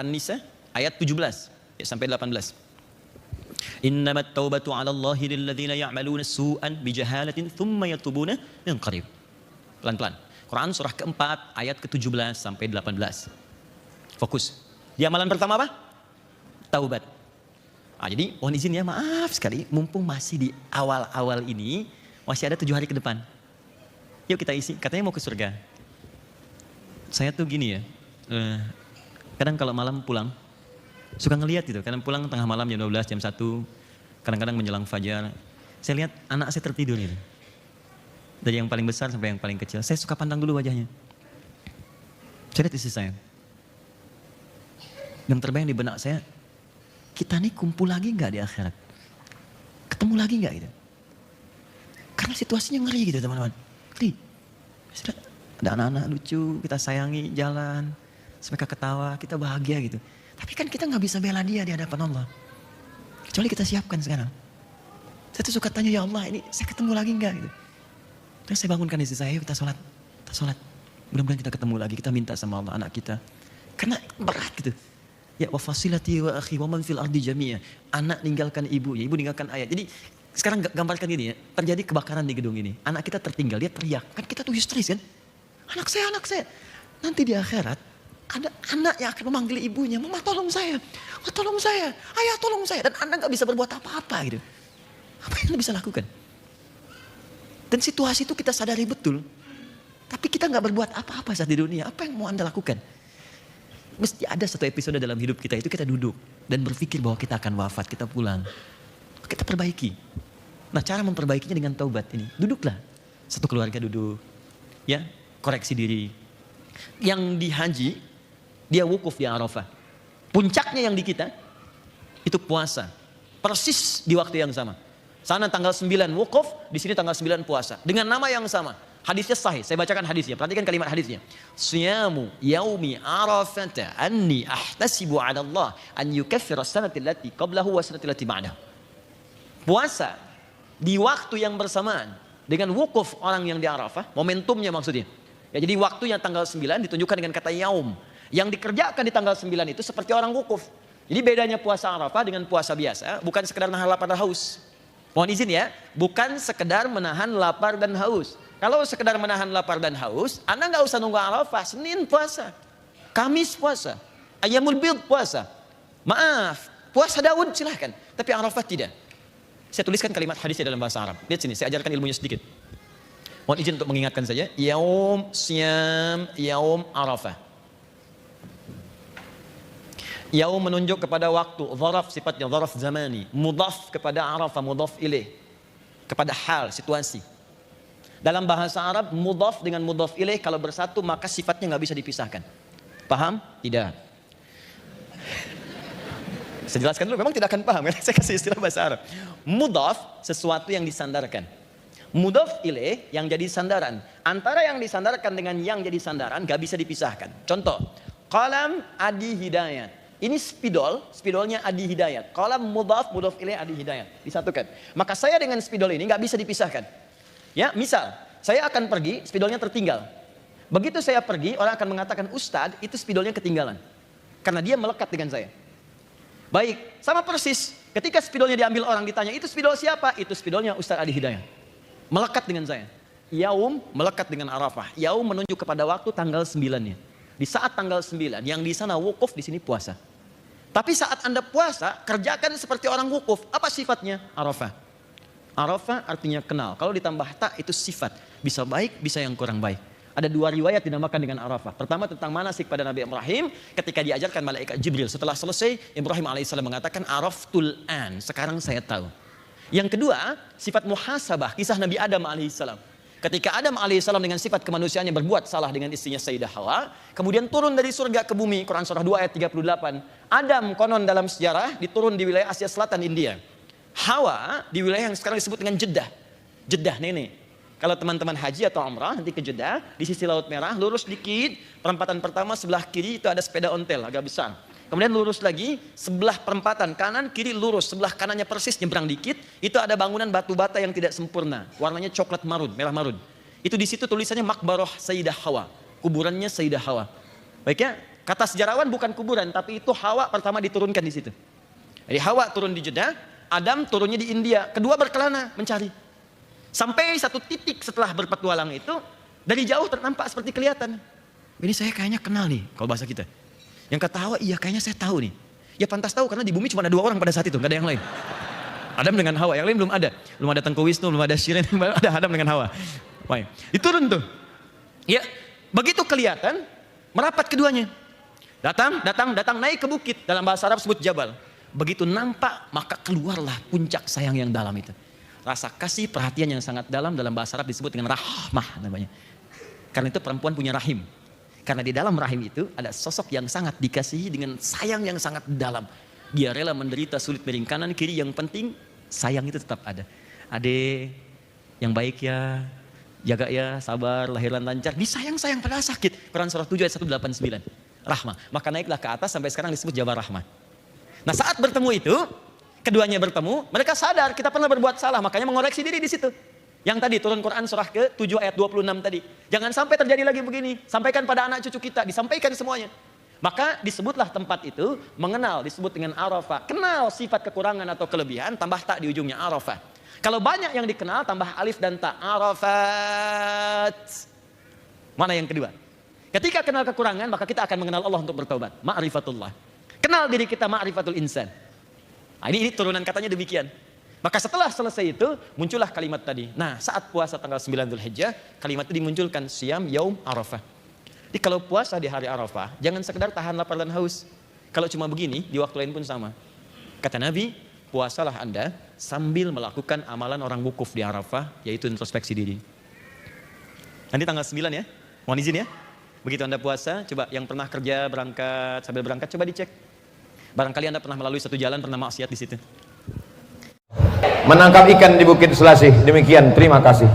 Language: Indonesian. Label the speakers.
Speaker 1: An-Nisa ayat 17 ya, sampai 18. Innamat taubatu 'ala Allahi lil ladzina ya'maluna su'an bijahalatin thumma yatubuna min qarib. Pelan-pelan. Quran surah keempat ayat ke-17 sampai 18. Fokus. Di amalan pertama apa? Taubat. Jadi mohon izin ya, maaf sekali, mumpung masih di awal-awal ini, masih ada 7 hari ke depan. Yuk kita isi, katanya mau ke surga. Saya tuh gini ya, kadang kalau malam pulang, suka ngelihat gitu, kadang pulang tengah malam jam 12, jam 1, kadang-kadang menjelang fajar, saya lihat anak saya tertidur gitu. Dari yang paling besar sampai yang paling kecil, saya suka pandang dulu wajahnya. Saya lihat istri saya. Yang terbayang di benak saya, kita nih kumpul lagi nggak di akhirat? Ketemu lagi nggak gitu? Karena situasinya ngeri gitu teman-teman. Ngeri. Ada anak-anak lucu, kita sayangi, jalan, mereka ketawa, kita bahagia gitu. Tapi kan kita nggak bisa bela dia di hadapan Allah. Kecuali kita siapkan sekarang. Saya tuh suka tanya, ya Allah ini saya ketemu lagi nggak gitu. Terus saya bangunkan istri saya, kita sholat. Mudah-mudahan kita ketemu lagi, kita minta sama Allah anak kita. Karena berat gitu. Ya wa fasilati wa akhi wa man fil ardi jami'a. Anak ninggalkan ibu, ya ibu ninggalkan ayah. Jadi sekarang gambarkan gini ya, terjadi kebakaran di gedung ini. Anak kita tertinggal, dia teriak. Kan kita tuh histeris kan? Anak saya. Nanti di akhirat ada anak yang akan memanggil ibunya, "Mama tolong saya. Oh, tolong saya. Ayah tolong saya." Dan anak gak bisa berbuat apa-apa gitu. Apa yang bisa lakukan? Dan situasi itu kita sadari betul. Tapi kita gak berbuat apa-apa saat di dunia. Apa yang mau Anda lakukan? Mesti ada satu episode dalam hidup kita itu kita duduk dan berpikir bahwa kita akan wafat, kita pulang. Kita perbaiki. Nah, cara memperbaikinya dengan taubat ini. Duduklah. Satu keluarga duduk. Ya, koreksi diri. Yang di haji, dia wukuf di Arafah. Puncaknya yang di kita, itu puasa. Persis di waktu yang sama. Sana tanggal 9 wukuf, di sini tanggal 9 puasa. Dengan nama yang sama. Hadisnya sahih, saya bacakan hadisnya. Perhatikan kalimat hadisnya. Siyamu yaumi arafata anni ahtasibu 'ala Allah an yukaffira as-sanata allati qablahu wa as-sanata allati ba'dahu. Puasa di waktu yang bersamaan dengan wukuf orang yang di Arafah, momentumnya maksudnya. Ya, jadi waktunya tanggal 9 ditunjukkan dengan kata yaum. Yang dikerjakan di tanggal 9 itu seperti orang wukuf. Jadi bedanya puasa Arafah dengan puasa biasa, bukan sekedar menahan lapar dan haus. Mohon izin ya, bukan sekedar menahan lapar dan haus. Kalau sekedar menahan lapar dan haus, Anda nggak usah nunggu Arafah, Senin puasa, Kamis puasa, Ayyamul Bid puasa. Maaf, puasa Daud silahkan, tapi Arafah tidak. Saya tuliskan kalimat hadisnya dalam bahasa Arab. Lihat sini, saya ajarkan ilmunya sedikit. Mohon izin untuk mengingatkan saja. Yaum Siyam, Yaum Arafah. Yaum menunjuk kepada waktu, dharaf sifatnya dharaf zamani, mudhaf kepada Arafah, mudhaf ilaih, kepada hal, situasi. Dalam bahasa Arab, mudhaf dengan mudhaf ilaih kalau bersatu maka sifatnya nggak bisa dipisahkan. Paham? Tidak. Saya jelaskan dulu, memang tidak akan paham kan? Saya kasih istilah bahasa Arab. Mudhaf, sesuatu yang disandarkan. Mudhaf ilaih, yang jadi sandaran. Antara yang disandarkan dengan yang jadi sandaran nggak bisa dipisahkan. Contoh, qalam Adi Hidayat. Ini spidolnya Adi Hidayat. Qalam mudhaf ilaih Adi Hidayat. Disatukan. Maka saya dengan spidol ini nggak bisa dipisahkan. Ya, misal, saya akan pergi, spidolnya tertinggal. Begitu saya pergi, orang akan mengatakan, Ustadz, itu spidolnya ketinggalan. Karena dia melekat dengan saya. Baik, sama persis. Ketika spidolnya diambil orang, ditanya, itu spidol siapa? Itu spidolnya Ustadz Adi Hidayat. Melekat dengan saya. Yaum melekat dengan Arafah. Yaum menunjuk kepada waktu tanggal 9-nya. Di saat tanggal 9, yang di sana wukuf, di sini puasa. Tapi saat Anda puasa, kerjakan seperti orang wukuf. Apa sifatnya? Arafah. Arafah artinya kenal. Kalau ditambah tak itu sifat. Bisa baik, bisa yang kurang baik. Ada 2 riwayat dinamakan dengan Arafah. Pertama tentang manasik pada Nabi Ibrahim ketika diajarkan malaikat Jibril. Setelah selesai, Ibrahim alaihissalam mengatakan Araftul an. Sekarang saya tahu. Yang kedua, sifat muhasabah. Kisah Nabi Adam alaihissalam. Ketika Adam alaihissalam dengan sifat kemanusiaannya berbuat salah dengan istrinya Sayyidah Hawa, kemudian turun dari surga ke bumi. Quran surah 2 ayat 38. Adam konon dalam sejarah diturun di wilayah Asia Selatan India. Hawa di wilayah yang sekarang disebut dengan Jeddah nenek. Kalau teman-teman haji atau umrah nanti ke Jeddah, di sisi Laut Merah, lurus dikit, perempatan pertama sebelah kiri itu ada sepeda ontel agak besar. Kemudian lurus lagi, sebelah perempatan kanan kiri lurus, sebelah kanannya persis nyebrang dikit, itu ada bangunan batu bata yang tidak sempurna, warnanya coklat marun, merah marun. Itu di situ tulisannya Makbaroh Sayyidah Hawa, kuburannya Sayyidah Hawa. Baik ya, Kata sejarawan bukan kuburan, tapi itu Hawa pertama diturunkan di situ. Jadi Hawa turun di Jeddah, Adam turunnya di India. Kedua berkelana mencari. Sampai satu titik setelah berpetualang itu, dari jauh ternampak seperti kelihatan. Ini saya kayaknya kenal nih, kalau bahasa kita. Yang kata Hawa, iya kayaknya saya tahu nih. Ya pantas tahu karena di bumi cuma ada 2 orang pada saat itu, nggak ada yang lain. Adam dengan Hawa, yang lain belum ada. Belum ada Tengku Wisnu, belum ada Syiren, ada Adam dengan Hawa. Baik, diturun tuh. Ya, begitu kelihatan, merapat keduanya. Datang, naik ke bukit. Dalam bahasa Arab sebut jabal. Begitu nampak, maka keluarlah puncak sayang yang dalam itu. Rasa kasih, perhatian yang sangat dalam bahasa Arab disebut dengan rahmah namanya. Karena itu perempuan punya rahim. Karena di dalam rahim itu ada sosok yang sangat dikasihi dengan sayang yang sangat dalam. Dia rela menderita sulit miring kanan kiri, yang penting sayang itu tetap ada. Ade yang baik ya, jaga ya, sabar, lahiran lancar. Disayang-sayang pada sakit. Quran surah 7 ayat 189. Rahmah. Maka naiklah ke atas sampai sekarang disebut Jabal Rahmah. Nah saat bertemu itu, keduanya bertemu, mereka sadar kita pernah berbuat salah, makanya mengoreksi diri di situ. Yang tadi turun Quran surah ke-7 ayat 26 tadi. Jangan sampai terjadi lagi begini. Sampaikan pada anak cucu kita, disampaikan semuanya. Maka disebutlah tempat itu mengenal, disebut dengan Arafah. Kenal sifat kekurangan atau kelebihan, tambah tak di ujungnya Arafah. Kalau banyak yang dikenal, tambah alif dan ta. Arafat. Mana yang kedua? Ketika kenal kekurangan, maka kita akan mengenal Allah untuk bertaubat. Ma'rifatullah. Kenal diri kita, ma'rifatul insan. Nah, ini turunan katanya demikian. Maka setelah selesai itu, muncullah kalimat tadi. Nah, saat puasa tanggal 9 Dzulhijjah, kalimat itu dimunculkan, Siyam Yaum Arafah. Jadi kalau puasa di hari Arafah, jangan sekedar tahan lapar dan haus. Kalau cuma begini, di waktu lain pun sama. Kata Nabi, puasalah Anda sambil melakukan amalan orang wukuf di Arafah, yaitu introspeksi diri. Nanti tanggal 9 ya, mohon izin ya. Begitu Anda puasa, coba yang pernah kerja, berangkat, sambil berangkat, coba dicek. Barangkali Anda pernah melalui satu jalan, pernah maksiat di situ.
Speaker 2: Menangkap ikan di Bukit Selasih. Demikian, terima kasih.